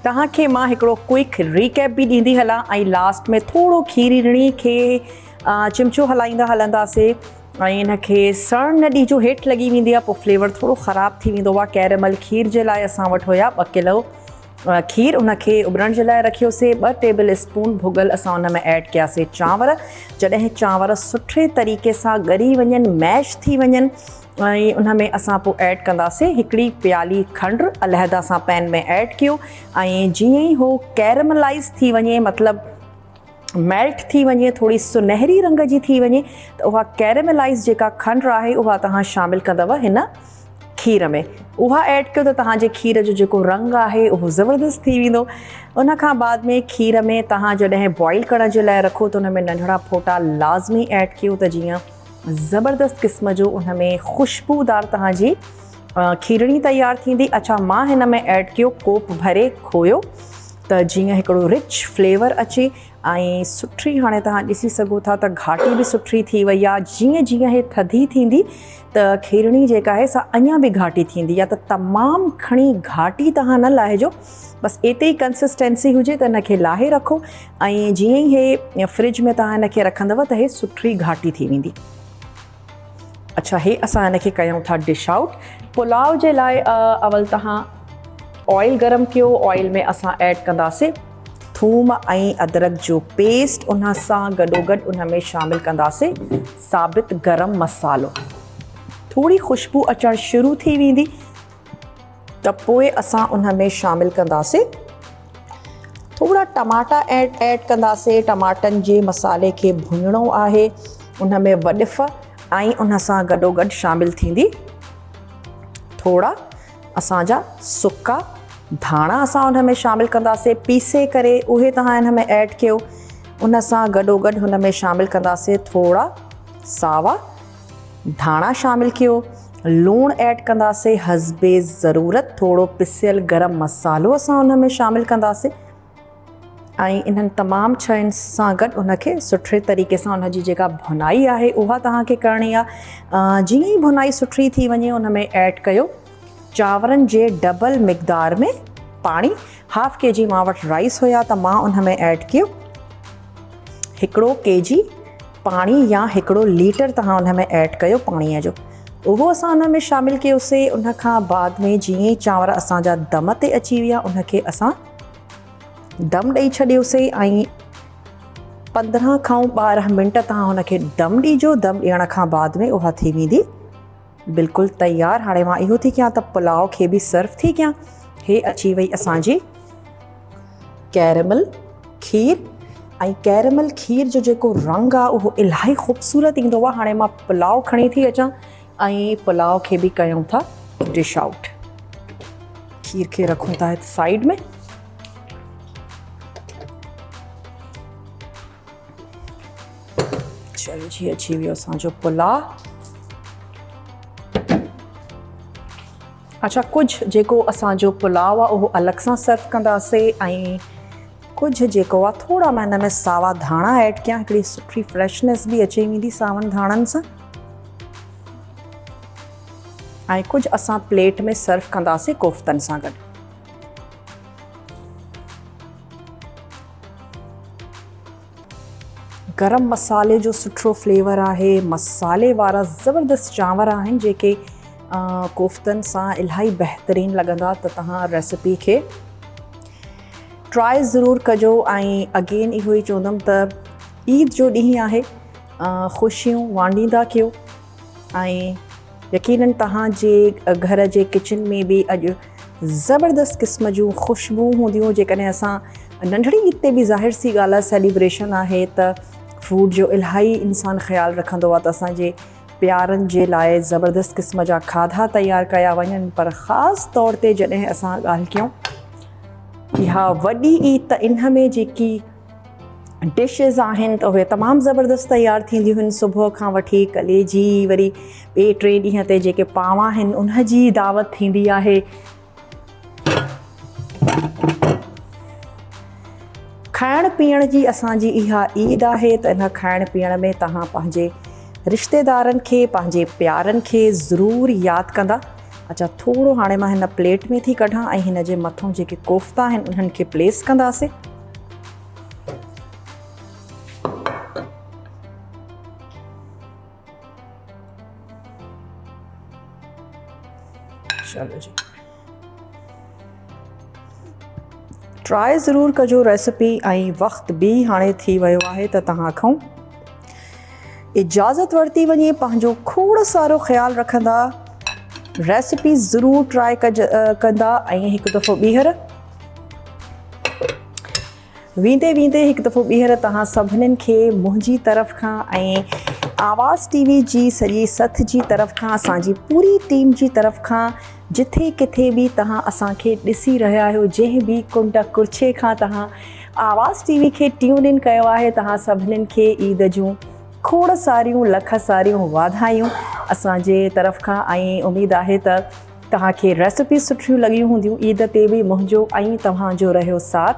तव्हांखे मां हिकिड़ो क्विक रीकैप बि ॾींदी हलां ऐं लास्ट में थोरो खीरणी खे चिमचो हलाईंदा हलंदासीं ऐं इनखे सड़न न ॾिजो, हेठि लॻी वेंदी आहे, पोइ फ्लेवर थोरो ख़राबु थी वेंदो आहे। कैरेमल खीर जे लाइ असां वटि हुया 2 किलो खीर, उनखे उबरण जे लाइ रखियोसीं। 2 टेबल स्पून भुॻल असां उन में ऐड कयासीं चांवर। जॾहिं चांवर सुठे तरीक़े सां ॻरी वञनि, मैश थी वञनि, ऐं उन में असां पोइ ऐड कंदासीं 1 प्याली खंडु, अलहदा सां पैन में ऐड कयो। ऐं जीअं ई हो कैरेमलाइज़ थी वञे, मतिलबु मेल्ट थी वञे, थोरी सुनहरी रंग जी थी वञे, त उहा कैरेमलाइज़ जेका खंडु आहे उहा तव्हां शामिलु कंदव हिन खीर में। उहा ऐड कयो त तव्हांजे खीर जो जेको रंग आहे उहो ज़बरदस्त थी वेंदो। उन खां बाद में खीर में तव्हां जॾहिं बॉइल करण जे लाइ रखो त उन में नंढड़ा फोटा लाज़मी ऐड कयो त जीअं ज़बरदस्त क़िस्म जो उन में ख़ुशबूदार तव्हांजी खीरणी तयारु थींदी। अच्छा, मां हिन में ऐड कयो कोप भरे खोयो त जीअं हिकिड़ो रिच फ्लेवर अचे ऐं सुठी, हाणे तव्हां ॾिसी सघो था त घाटी बि सुठी थी वई आहे। जीअं जीअं हे थधी थींदी त खीरणी जेका आहे सा अञा बि घाटी थींदी आहे, त तमामु घणी घाटी तव्हां न लाहिजो, बसि एतिरी कंसिस्टेंसी हुजे त हिनखे लाहे रखो ऐं जीअं ई हे फ्रिज में तव्हां हिनखे रखंदव त हे सुठी घाटी थी वेंदी। अच्छा, हे असां हिनखे कयूं था डिश आउट। पुलाव जे लाइ अवल तव्हां ऑयल गरम कयो, ऑयल में असां ऐड कंदासीं थूम ऐं अदरक जो पेस्ट, उन सां गॾोगॾु उन में शामिलु कंदासीं साबित गरम मसालो। थोरी ख़ुशबू अचणु शुरू थी वेंदी त पोइ असां उन में शामिलु कंदासीं थोरा टमाटा ऐड कंदासीं। टमाटनि जे मसाले खे भुञणो आहे, उन में वॾिफ ऐं उन सां गॾोगॾु शामिलु थींदी थोरा असांजा सुका धाणा। असां उन में शामिलु कंदासीं पीसे करे, उहे तव्हां हिन में ऐड कयो। उन सां गॾोगॾु हुन में शामिलु कंदासीं थोरा सावा धाणा शामिलु कयो। लूणु ऐड कंदासीं हस्बे ज़रूरत, थोरो पिसियल गरम मसालो असां उन में शामिलु कंदासीं ऐं इन्हनि तमामु शयुनि सां गॾु उनखे सुठे तरीक़े सां उनजी जेका भुनाई आहे उहा तव्हांखे करणी आहे। जीअं ई भुनाई सुठी थी वञे उन में ऐड कयो चांवरनि जे डबल मिक़दार में पाणी। 1/2 kg मां वटि राइस हुया त मां उन में ऐड कयो 1 kg पाणी या 1 लीटर तव्हां उन में ऐड कयो पाणीअ जो, उहो असां उन में शामिलु कयोसीं। उन खां बाद में जीअं ई चांवर असांजा दम ते अची विया उनखे असां दम ॾेई छॾियोसीं ऐं 15 खां 12 मिंट तव्हां हुनखे दम ॾिजो। दम ॾियण खां बाद में उहा थी वेंदी बिल्कुलु तयारु। हाणे मां इहो थी कयां त पुलाव खे बि सर्व थी कयां। हे अची वई असांजी कैरेमल खीर ऐं कैरेमल खीर जो जेको रंग आहे उहो इलाही ख़ूबसूरत ईंदो आहे। हाणे मां पुलाव खणी थी अचां ऐं पुलाव खे बि कयूं था डिश आउट। खीर खे रखूं था साइड में। चलो जी, अची वियो असांजो पुलाव। अच्छा, कुझु जेको असांजो पुलाव आहे उहो अलॻि सां सर्व कंदासीं ऐं कुझु जेको आहे थोरा मां हिन में सावा धाणा ऐड कयां, हिकिड़ी सुठी फ्रेशनेस बि अची वेंदी सावनि धाणनि सां। ऐं कुझु असां प्लेट में सर्व कंदासीं कोफ्तनि सां गॾु। गरम मसाले जो सुठो फ्लेवर आहे, मसाले वारा ज़बरदस्त चांवर आहिनि जेके कोफ्तनि सां इलाही बहितरीनु लॻंदा। त तव्हां रेसिपी खे ट्राई ज़रूरु कजो। ऐं अगेन इहो ई चवंदमि त ईद जो ॾींहुं आहे, ख़ुशियूं वांडींदा कयो ऐं यकीनन तव्हांजे घर जे किचन में बि अॼु ज़बरदस्त क़िस्म जूं ख़ुशबू हूंदियूं। जेकॾहिं असां नंढड़ी ईद ते बि ज़ाहिर सी ॻाल्हि आहे सेलिब्रेशन आहे त फूड जो इलाही इंसानु ख़्यालु रखंदो आहे त असांजे प्यारनि जे लाइ ज़बरदस्त क़िस्म जा खाधा तयारु कया वञनि। पर ख़ासि तौर ते जॾहिं असां ॻाल्हि कयूं कि हा वॾी ईद, त इन में जेकी डिशिज़ आहिनि त उहे तमामु ज़बरदस्त तयारु थींदियूं आहिनि। सुबुह खां वठी कलेजी, वरी ॿिए 3 ॾींहं ते जेके पाव आहिनि उन जी दावत थींदी आहे। खाइण पीअण जी असांजी इहा ईद आहे त इन खाइण पीअण में तव्हां पंहिंजे रिश्तेदारनि खे, पंहिंजे प्यारनि खे ज़रूरु यादि कंदा अच्छा, थोड़ो हाणे मां हिन प्लेट में थी कढां ऐं हिन जे मथां जेके कोफ्ता आहिनि उन्हनि खे प्लेस कंदासीं। चलो जी, ट्राई ज़रूरु कजो रेसिपी ऐं वक़्तु बि हाणे थी वियो आहे त तव्हां खां इजाज़त वरिती वञे। पंहिंजो खोड़ सारो ख़्यालु रखंदा, रेसिपी ज़रूरु ट्राई कंदा ऐं हिकु दफ़ो ॿीहर वेंदे वेंदे हिकु दफ़ो ॿीहर तव्हां सभिनीनि खे मुंहिंजी तरफ़ खां ऐं आवाज़ टीवी जी सॼी सथ जी तरफ़ खां, असांजी पूरी टीम जी तरफ़ खां, जिथे किथे बि तव्हां असांखे ॾिसी रहिया आहियो, जंहिं बि कुंड कुर्छे खां तव्हां आवाज़ टीवी खे ट्यून इन कयो आहे, तव्हां सभिनीनि खे ईद जूं खोड़ सारियूं लख सारियूं वाधायूं असांजे तरफ़ खां। ऐं उमेदु आहे त तव्हांखे रेसिपी सुठियूं लॻियूं हूंदियूं। ईद ते बि मुंहिंजो ऐं तव्हांजो रहियो साथ।